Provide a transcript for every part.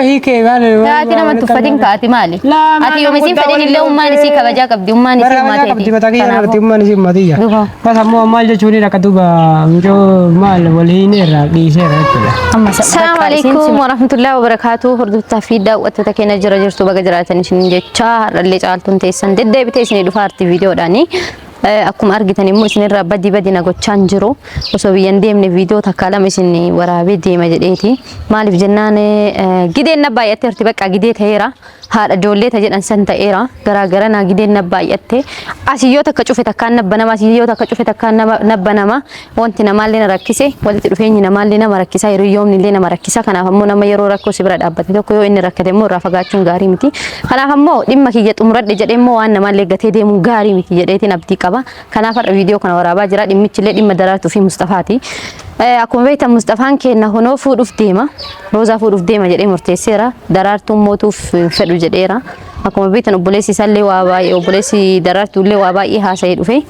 هي كيفان كاتي نما تفتين كاتي مالي أتي يوم يسين فدين اللي أمان نسي كبجا كبدي أمان نسي ما تيجي بدي بتاعي أنا بدي أمان نسي ما تيجي بس هم مال جوني ركضوا جو مال ولي نيرا بيسير السلام عليكم ورحمة الله وبركاته هردو تفيدا وتتكينا جرجرتو بقدرات نشين جتشار اللي جعلتون تيسن دد بتيسني دفارتي فيديو داني أكم أرجتني مو إسني ربدي بدي نقول تشانجرو وسويان ديم نفيديو تكلم إسني ورابي ديم جديتي مالي في جنان جدين نباية ترتبك جديت هيرا هذا جولة تجد أنسان تيرا غرا نا جدين نباية تي أسيو تكشوف تكان نبنا ما أسيو تكشوف تكان نبنا ما وانت نمالنا ركيسة ولا تروحين نمالنا مركيسة يوم نلنا مركيسة كنا هم نما يرو ركو سبرة أبد تو كيو إن ركده مو رافقات شون غاري متي كنا هم لما كي جت أمرد جت مو أن نمال لقته دي مو غاري متي جديتي نبتي كبا كنا فر فيديو كنا ورابا جرا دم تشيل دم درارتو في مصطفاتي أكون بيت مصطفان كنا هنا فود في ديما روزا فود في ديما جدي مرتسيرا درارتو موتو في فدو جديرا أكون بيت نبوليسي سلي واباي وبوليسي درارتو اللي واباي هاسيد في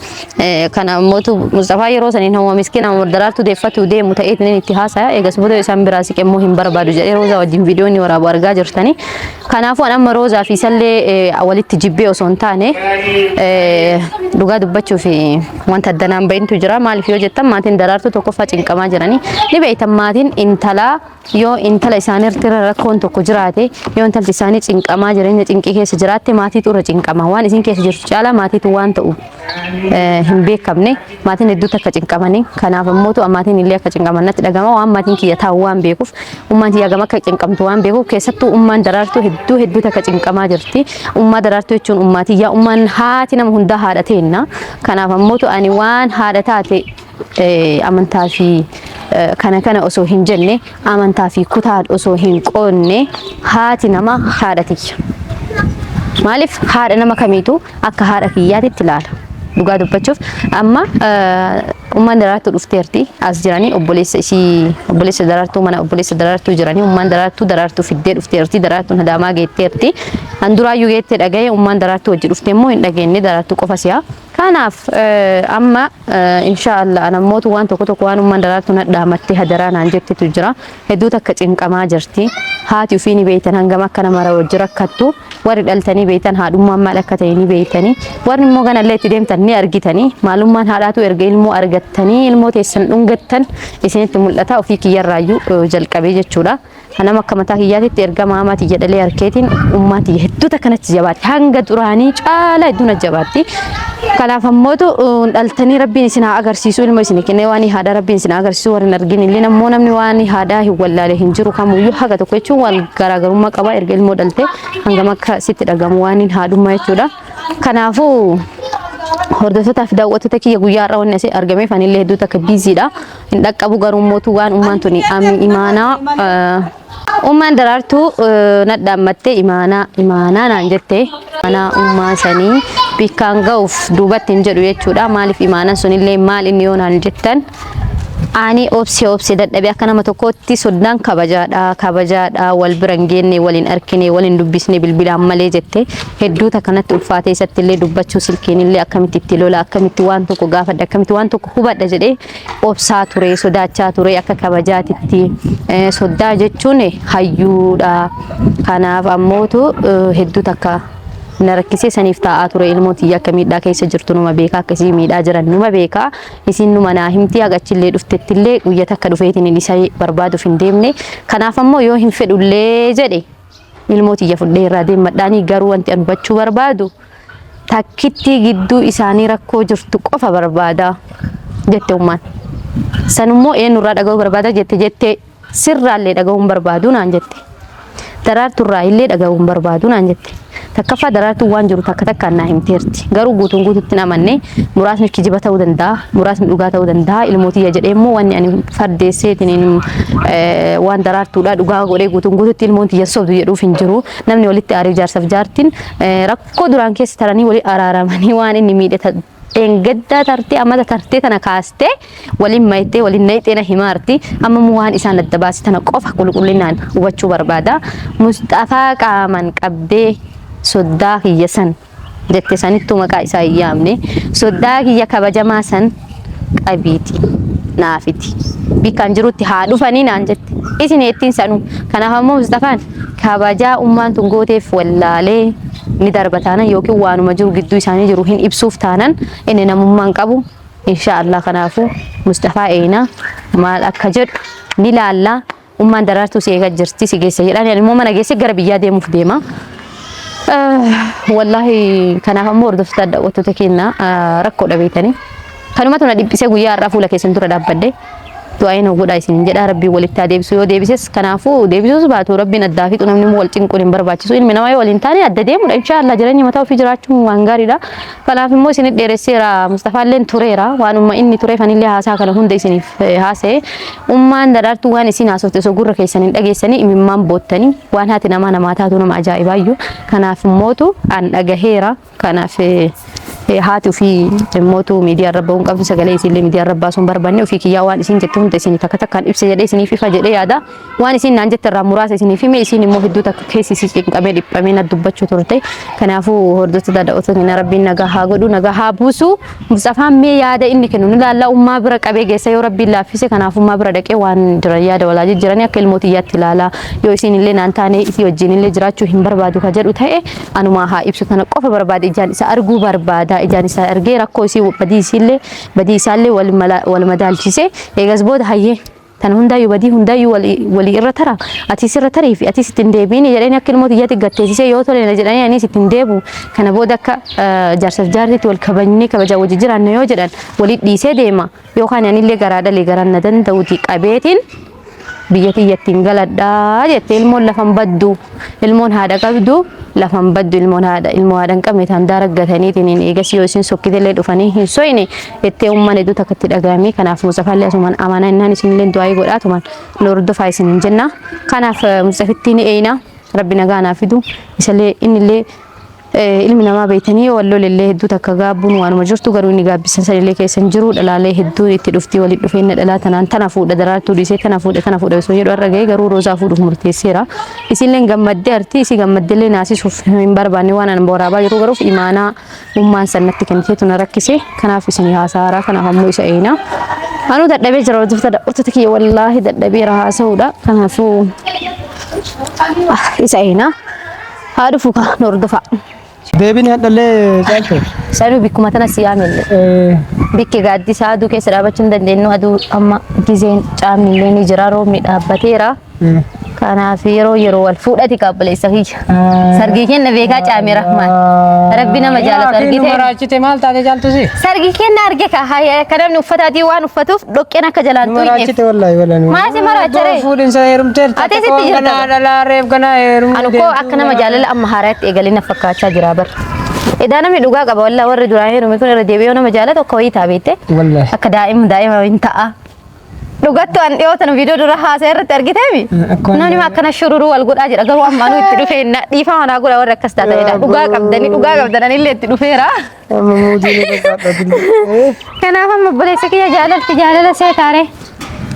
كنا موتو مصطفى روزا إنه هو مسكين أمر درارتو دفتو دي متأيد من اتهاسا إجاز بدو يسام براسي كمهم بربادو جدي روزا ودين فيديوني ورابا أرجع جرتني كنا فو أنا روزا في سلي أولي تجيبي وصنتاني لغة دبتشو في وانت الدنام بين تجرا مال فيو جتا ماتين درارتو توقفات إنك ما جراني نبيت ماتين إنتلا يو إنتلا إسانير ترى ركون تكجراتي يو إنتل تساني إنك ما جراني إنك كيس جراتي ماتي تورا إنك ما وان إسين كيس جرتشالا ماتي توان تو هم بيكمني ماتين الدو تك إنك ماني كنا فموتو أماتين اللي كإنك مانا تلاقما وام ماتين كي يتهوان بيكوف ومان تيجا ما كإنك متوان بيكوف كيستو أمان درارتو هدو تك إنك ما جرتي أمان درارتو يجون أماتي يا أمان هاتنا مهندا هادتينا كنا فموتو أني وان هادتاتي amantaa fi kana osoo hin jenne amantaa fi kutaa osoo hin qoonne haati nama haadhatiyya maaliif haadha nama kamiitu akka haadha kiyyaatitti ilaala dhugaa dubbachuuf amma ummaan daraartuu dhufteerti as jiranii obboleessa daraartuu mana obboleessa daraartuu jiranii ummaan daraartuu fiddee dhufteerti daraartuun hadaamaa geetteerti handuraayyuu geettee dhaga'ee ummaan daraartuu wajji dhuftee immoo hin dhageenye daraartuu qofa si'a kanaaf amma inshaallah anamootu waan tokko waan ummaan daraartuu nadhaamattee hadaraa naan jettetu jira hedduu takka cinqamaa jirti haati ofii ni beeytan hangam akka nama wajji rakkattu warri dhaltanii beeytan haadhummaan maal akka ta'e ni beeytanii warri immoo ganallee itti deemtan ni argitanii maalummaan haadhaatu erga ilmoo argattanii ilmoo teessan dhungattan isinitti mul'ata ofii kiyyarraayyuu jalqabee jechuudha anama akka mataa kiyyaatitti erga maamaati jedhalee harkeetiin ummaati hedduu takkanatti jabaatti hanga duraanii caalaa hedduu na jabaatti kanaaf ammootu dhaltanii rabbiin isin haa agarsiisu ilmoo isin kennee waan haadha rabbiin isin agarsiisu warri argin illee nammoo namni waan haadhaa hin wallaale hin jiru kamuyyuu haga tokko jechuun wal garaagarummaa qaba erga ilmoo dhalte hangam akka sitti dhagamu waan haadhummaa jechuudha kanaafuu hordoftoota fi daawwattoota kiyya guyyaa irraa wanni asii argameef anillee hedduu takka biiziidha hin dhaqqabu garuu mootu waan ummaan tuni imaanaa ummaan daraartuu nadhaammattee imaanaa naan jettee imaanaa ummaa sanii bikkaan ga'uuf duubatti hin jedhu jechuudha maaliif imaanaan sunillee maal inni yoo naan jettan ani obsi dadhabee akka nama tokkotti soddaan kabajaadha wal bira hin geenne waliin arkine waliin dubbisne bilbilaan malee jette hedduu takkanatti ulfaatee isatti illee dubbachuu silkiin illee akkamitti itti lola akkamitti waan tokko gaafadha akkamitti waan tokko hubadha jedhee obsaa ture sodaachaa ture akka kabajaatitti soddaa jechuun hayyuudha kanaaf ammootu hedduu takka na rakkisee saniif taa'aa ture ilmooti akka miidhaa keessa jirtu numa beekaa akkasii miidhaa jiran numa beekaa isin numa naa himtii agachillee dhuftettillee guyyaa takka dhufeetiin isa barbaaduuf hin deemne kanaaf ammoo yoo hin fedhullee jedhe ilmooti fudhee irraa deemadhaanii garuu wanti an hubachuu barbaadu takkitti gidduu isaanii rakkoo jirtu qofa barbaada jette ummaan sanummoo eenyurraa dhaga'uu barbaada jette sirraallee dhaga'uun barbaadu naan jette daraarturraa illee dhaga'uun barbaadu naan jette takkaffaa daraartuu waan jiru takka takkaan naa himteerti garuu guutuun guututti namanne muraasni kijiba ta'uu danda'a muraasni dhugaa ta'uu danda'a ilmootiyya jedhee immoo wanni ani fardeesseetiin waan daraartuudha dhugaa godhee guutuun guututti ilmootiyya sobdu jedhuuf hin jiru namni walitti aarii jaarsaaf jaartiin rakkoo duraan keessa taranii walii araaramanii waan inni miidhe engadda tartee amata tartee tana kaastee waliin maytee waliin nayxeena himaarti amma waan isaan adda baasii tana qofa qulqullinaan hubachuu barbaada Mustafaa qaaman qabdee soddaa kiyya san jette sanittu maqaa isaa yaamne soddaa kiyya kabajamaa san qabiiti naafiti bikkaan jirutti haa dhufanii naan jette. Isin ittiin sanu kanaaf ammoo Mustafaan kabajaa ummaan tun gooteef wallaalee ni darbataana yookiin waanuma jiru gidduu isaanii jiru hin ibsuuf taanan inni namummaan qabu inshallah. Kanaafu Mustafaa eena maal akka jedhu ni laalla. Ummaan daraartuu si eegaa jirti si geessa jedhaan immoo mana geesse gara biyyaa deemuuf deema. Wallahi kanaaf ammoo hordoftoota daawwattoota keenya rakkoo dhabeetanii kanumatu na dhiphisee guyyaa har'aa fuula keessan dura dhaabbadde du'aayin godhaa isin jedha rabbii walitti haa deebisu. Yoo deebises kanaafu deebisuus baatu rabbiin addaa fi namni wal cinquun hin barbaachisu. Ilmi namaa waliin taane adda deemudha inshallah. Jireenya mataa ofii jiraachuun waan gaariidha. Kanaaf immoo isin dheeresseera Mustafaalleen tureera waanuma inni tureef anillee haasaa kana hunda isiniif haasa'e. Ummaan daraartuu waan isin haasofte osoo gurra keessaniin dhageessanii imimmaan boottanii waan haati namaa taatu nama ajaa'ibaayyuu. Kanaaf immootu an dhagaheera. Kanaaf haati ofii immootu miidiyaa irra bahuun qabdu sagalee isinillee miidiyaa irra baasuun barbaanne ofii kiyyaa waan isin jettu hunda isin takka takkaan ibsa jedhee isiniif ifa jedhee yaada. Waan isin naan jette irraa muraasa isiniif hime isin immoo hedduu takka keessi isin cinqamee dhiphamee na dubbachuu turte. Kanaafuu hordoftoota daawwattoota rabbiin nagaa haa godhu nagaa haa buusu. Mustafaan mee yaada inni kennu ni laalla ummaa bira qabee geessa yoo rabbiin laaffise. Kanaaf ummaa bira dhaqee waan jiran yaada walaa jijjiiranii akka ilmootiyyaatti ilaala. Yoo isin illee naan taane isii wajjin illee jiraachuu hin barbaadu ka jedhu ta'e anumaa haa ibsu tana qofa barbaade ijaan isa arguu barbaada. Ijaan isa argee rakkoo isii badii isaallee wal madaalchise eegas booda hayyee tan hundaayyuu badii hundaayyuu walii irra tara ati sirra tarii fi ati sittin deebiin jedhanii akka ilmootiyyaatti gatteessisee yoo tole na jedhanii ani sittin deebu kana booda akka jaarsaaf jaartiitti wal kabajnee kabajaa wajji jiraanna yoo jedhan walii dhiisee deema yookaan anillee garaa dhalee garaan na danda'uuti qabeetiin biyya tiyyattiin galadhaa jettee ilmoon lafan baddu ilmoon haadha qabdu lafan baddu ilmoo haadhan qabne tan daraggataniitiin eegas yoo isin sokkitelee dhufanii hin soyne jettee umman hedduu takkatti dhagahamee. Kanaaf Mustafaallee asumaan amana innaan isinillee du'aa godhaatumaan nu hordofaa isin jenna. Kanaaf Mustafittiin eeyna rabbi nagaa naa fidu isallee innillee ilmi namaa beeytanii wallolellee hedduu takka gaabbuun waanuma jirtu garuu inni gaabbisan sanillee keessan jiru dhalaalee hedduu itti dhuftii walitti dhufeenya dhalaa tanaan tana fuudha daraartuu dhiisee tana fuudha osoo jedhu har'a ga'ee garuu roozaa fuudhuuf murteesseera. Isinillee gammaddee arti isii gammaddeellee naasisuuf hin barbaanne waan an boraabaa jiru garuu imaanaa ummaan sannatti kenniteetu na rakkise. Kanaaf isin haasaaraa kanaaf ammoo isa eeyna. Anuu dadhabee jira hordoftoota kiyya wallaahi dadhabeera haasa'uudha. Kanaafuu isa eeyna haa dhufu kan hordofaa. Deebiin hadhallee caaltu. Sanu bikkuma tana siyaamelle. Bikke gaaddisaa aduu keessa dhaabachuu hin dandeenyu aduu amma gizeen caamillee ni jira roobni dhaabbateera. Kanaaf yeroo wal fuudhati qaabaleessa kiyya. Sargii kenna beekaa caamee rahmaan. Rabbi nama jaalatu argite. Maraachite maal taate caaltu si? Sargii kenna arge ka namni uffataatii waan uffatuuf dhoqqeen akka jalaan tu'e. Maraachite wallahi. Maasi maraachare? Fuudhinsa heerumteerta. Ati sitti jirta. Ganaa dhalaa reef ganaa heerumu. Anu koo akka nama jaalala amma haaraatti eegalee na fakkaachaa jira bar. Edaa namni dhugaa qaba wallahi warri duraan heerume kun irra deebi'ee nama jaalatu akka wayii taabeette. Wallahi. Akka daa'ima hin ta'a. Dhugattu an dhiyootan viidiyoo dura haasaa irratti argiteemi. Namni akkana shururuu wal godhaa jira garuu ammaa nu itti dhufee dhiifama manaa godha warra akkas taataniidha. Dhugaa qabdan illee itti dhufeera. Kanaaf amma obboleessa kiyya jaalala see taare.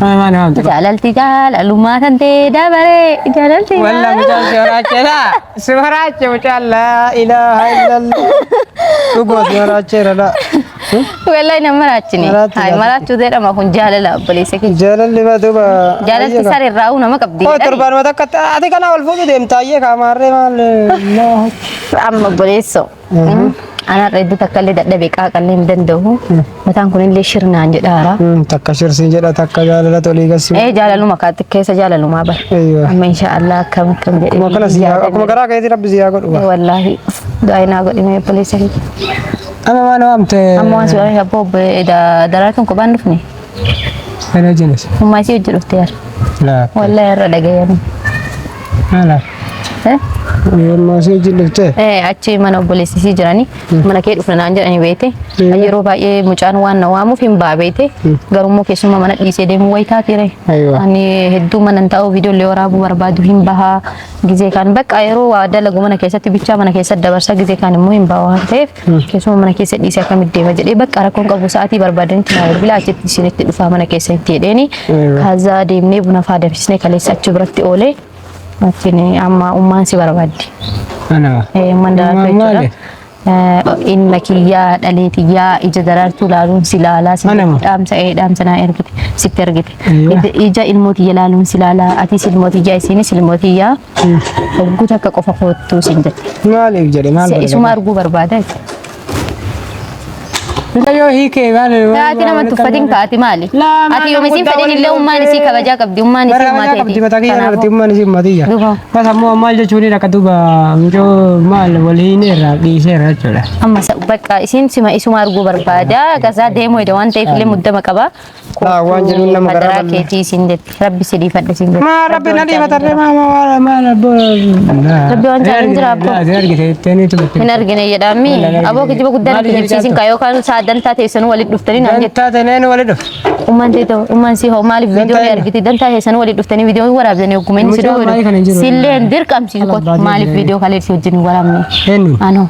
Jaalalti jaalalummaa tan ta'e dabaree jaalalti. Wallah mucaan si waraache mucaan laa ilaaha illallah. Dhugoo si waraacheera dha. Wallahi nama maraachini. Hai maraachuu jedhama kun jaalala obboleessa kiyya. Jaalalli baduuba. Jaalalti sararraa nama qabdi. Torbaanuma takka ati kana wal fuudhu deemtaayyee kaamarree maal. Amma obboleessoo. Ana reddu takkallee dadhabee qaaqallee hin danda'u. Mataan kunillee shirnaan jedhaara. Takka shirsiin jedha takka jaalala tolii gassi. Jaalaluma kaatti keessa jaalalumaa bara. Amma inshaallah akkam jedhee. Akkuma garaa keetii rabbi siyaa godhu. Wallahi du'aayinaa godhine obboleessa kiyya. Amma maal waamte? Amma waan suuraa yabboo daraartuun kophaan dhufne. Kana jinis. Ummaa isii hojii dhufte yaara. Wallahi irra dhagayani. Maala? Ummaa isii hojii dhufte? Achi mana obboleessisii jirani. Mana kee dhufna naan jedhani beete. Yeroo baay'ee mucaan waan na waamuuf hin baabeete. Garummoo keessuma mana dhiisee deemuu wayitaa ture. Ani hedduu mana ta'uu viidiyoo illee waraabuu barbaadu hin bahaa. Gizee kan bakka yeroo waa dalagu mana keessatti bichaa mana keessatti dabarsa gizee kan immoo hin bahaa waan ta'eef keessuma mana keessa dhiisee akkamitti deema jedhee bakka rakkoon qabu sa'aatii barbaadanitti na bilbila achitti isinitti dhufaa mana keessatti jedheeni. Kaazaa deemnee buna faa danfisnee kaleessa achi biratti oolee. Amma ummaan si barbaaddi. Ana. Mandara jechuudha. ilma kiyyaa dhaleetiyyaa ija daraartuu laaluun si laalaa dhaamsa naa ergite sitti ergite ija ilmootiyya laaluun si laalaa atis ilmootiyyaa isinis ilmootiyyaa hogguu takka qofa koottuu sin jette maaliif jedhe maal isuma arguu barbaada Yo hiike maal taati nama tuffatiin kaati maali ati yoom isin fedhin illee ummaan isii kabajaa qabdi ummaan isii qabdi mataa kiyya irratti ummaan isii matiyya bas ammoo maal jechuun akka duuba mucoo maal waliin irraa dhiisee irra jechuudha amma bakka isin sima isuma arguu barbaada gasaa deemuu ida waan ta'eef illee muddama qaba waan jedhuun nama garaa keetii isin jetti rabbi si dhiifadhe isin jetti maa rabbi na dhiifatarree maal abbo rabbi waan jaalin jira abbo hin argine jedhaami aboo kijiba guddaan itti jibsiisin ka yookaan dantaa teessan walitti dhuftanii naan jettaa ta'een walitti dhuf umman si hoo maaliif viidiyoo argite dantaa teessan walitti dhuftanii viidiyoo waraabdanii ogguma inni si dhoowwe silleen dirqamsiisu qotu maaliif viidiyoo kaleessi wajjin waraabne anoo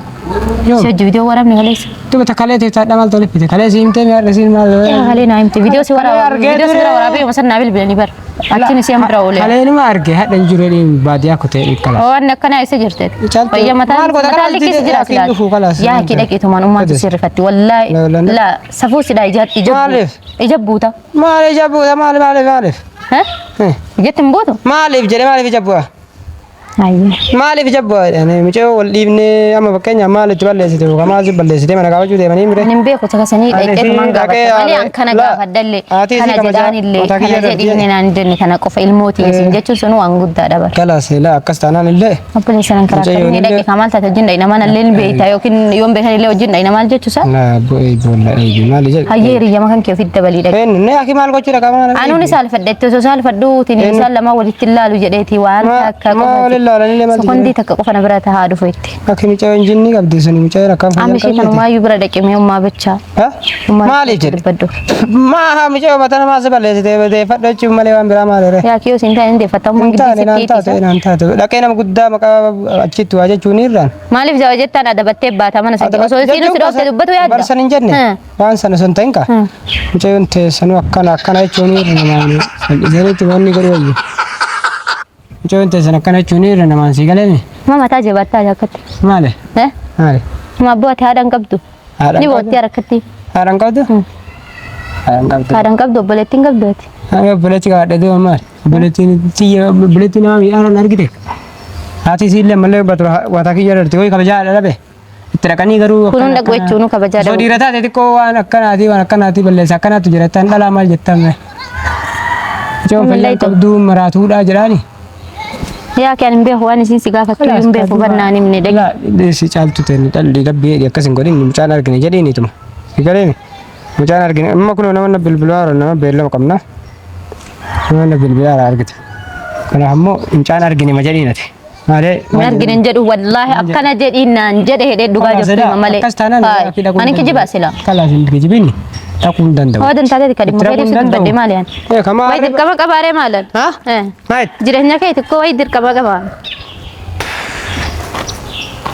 si wajji viidiyoo waraabne kaleessi duba takkalee teessaa dhamal tolifite kaleessi himtee mi'aadha siin maal kalee naa himte viidiyoo si waraabee yooma sannaa bilbilanii bara achiin si hambira oole kalee nima arge hadhan jiru baadiyyaa kutee dhikkala waan akkanaa isa jirte fayya mataa likkisi jira filaat yaa haki dhaqeetumaan ummaatu sirrifatti wallaahi la safuu sidhaa ija buuta maaliif ija buuta maaliif jettin buutu maaliif jedhe maaliif ija bu'a maaliif ija bu'a mucoo wal dhiibnee amma fakkeenya maalitti balleessite yookaan maaliif balleessite mana kaawwachuu deemanii mire nin beeku takasanii dhaqeetumaan gaafata malee an kana gaafadhallee kana jedhaanillee kana jedhiifne naan jenne kana qofa ilmootii isin jechuun sun waan guddaadha bara kalaas laa akkas taanaan illee obboleessan karaa qabni dhaqee kamaal taate wajjin dhaqina mana illee beeyta yookiin yoon beekan illee wajjin dhaqina maal jechuusa bu'ee boolla eegi maali jedhe hayyee hiriyyama kan kee ofitti dabalii dhaqe inni akki maal gochuu dhaqa maal anuun saalfadhetti osoo saalfadhuutiin isaan lama walitti ilaalu jedheeti waan akka Sekondi takka qofa na bira tahaa dhufu itti. Akka mucaa injinni qabdi sun mucaa akkam fayyadamu. Ammi kan maayyuu bira dhaqee ummaa bichaa. Maaliif jedhe? Maa mucaa matana maas balleessite deeffadhachuuf malee waan biraa maal yaa kiyoo siin ta'e deeffatamuu naan taate dhaqee nama guddaa maqaa achitti waa jechuun irraan. Maaliif jawa jettaan adabattee baata mana sana osoo siin nuti dhoofte dubbatu yaadda. Barsan hin jenne waan sana sun ta'in ka mucaa yoon teessanu akkana jechuun irra namaan salphisanitti wanni godhu wayyu. Mucaa yoon teessan akkana jechuun irra namaan sii galeemi. Mama taa jabaattaa jakkatti. Maali? Maali? Ma abbooti haadhaan qabdu. Ni bootti harakkatti. Haadhaan qabdu? Haadhaan qabdu obboleettiin qabdooti. Obboleetti qabaadhe duuba maali? Obboleettiin nama miidhaan argite. Haati isiillee mallee wataa kiyya dhalti ho'i kabajaa dhabe. Itti dhaqanii garuu kunuun dhaqu jechuun kabajaa dhabu. Soo dhiira taate xiqqoo waan akkanaati balleessa akkanaatu jira tan dhalaa maal jettame. Mucaan fayyaa qabduu maraatuudha jedhaani. Yaa kan beeku waan isin si gaafattu hin beeku bannaan himne dhaqi. Si caaltu ta'e dhalli dabbii akkas hin godhin mucaan argine jedhiinituma. Sigaleemi mucaan argine amma kun nama bilbilaa nama beellama qabna. Nama bilbilaa argite. Kanaaf ammoo mucaan argine ma jedhiinati. Malee argine jedhu wallaahi akkana jedhiinaan jedhe hedhee dhugaa jirtu malee. Akkas taanaan ani kijibaa sila. Kalaas hin kijibinni. Takun danda'u. Wadan taate kadi mukheedif sitti badde maaliyan. Kama. Wayit dirqama qabaaree maalan. Ha? Maayit. Jireenya keetti koo wayit dirqama qabaa.